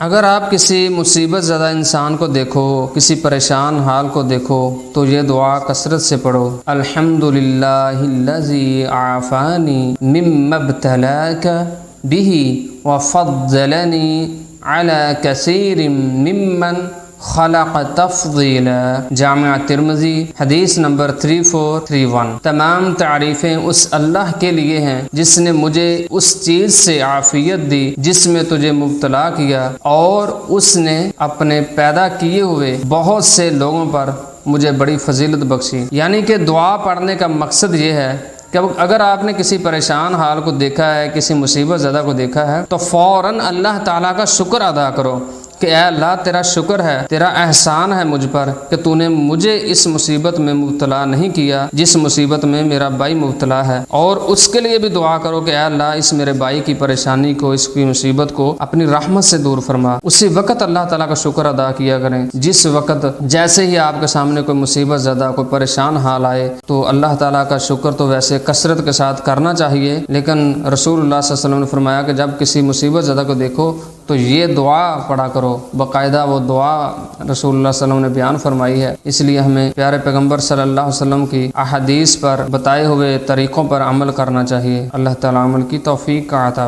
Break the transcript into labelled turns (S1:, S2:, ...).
S1: اگر آپ کسی مصیبت زدہ انسان کو دیکھو، کسی پریشان حال کو دیکھو تو یہ دعا کثرت سے پڑھو۔ الحمدللہ الذی عافانی مما ابتلاک بہ وفضلنی علی کثیر ممن خلق تفضیلا۔ جامع ترمذی حدیث نمبر 3431۔ تمام تعریفیں اس اللہ کے لیے ہیں جس نے مجھے اس چیز سے عافیت دی جس میں تجھے مبتلا کیا، اور اس نے اپنے پیدا کیے ہوئے بہت سے لوگوں پر مجھے بڑی فضیلت بخشی۔ یعنی کہ دعا پڑھنے کا مقصد یہ ہے کہ اگر آپ نے کسی پریشان حال کو دیکھا ہے، کسی مصیبت زدہ کو دیکھا ہے، تو فوراً اللہ تعالیٰ کا شکر ادا کرو کہ اے اللہ تیرا شکر ہے، تیرا احسان ہے مجھ پر کہ تو نے مجھے اس مصیبت میں مبتلا نہیں کیا جس مصیبت میں میرا بھائی مبتلا ہے، اور اس کے لیے بھی دعا کرو کہ اے اللہ اس میرے بھائی کی پریشانی کو، اس کی مصیبت کو اپنی رحمت سے دور فرما۔ اسی وقت اللہ تعالیٰ کا شکر ادا کیا کریں جس وقت جیسے ہی آپ کے سامنے کوئی مصیبت زدہ، کوئی پریشان حال آئے تو اللہ تعالیٰ کا شکر تو ویسے کثرت کے ساتھ کرنا چاہیے، لیکن رسول اللہ صلی اللہ علیہ وسلم نے فرمایا کہ جب کسی مصیبت زدہ کو دیکھو تو یہ دعا پڑھا کرو۔ باقاعدہ وہ دعا رسول اللہ صلی اللہ علیہ وسلم نے بیان فرمائی ہے، اس لیے ہمیں پیارے پیغمبر صلی اللہ علیہ وسلم کی احادیث پر بتائے ہوئے طریقوں پر عمل کرنا چاہیے۔ اللہ تعالیٰ عمل کی توفیق کا عطا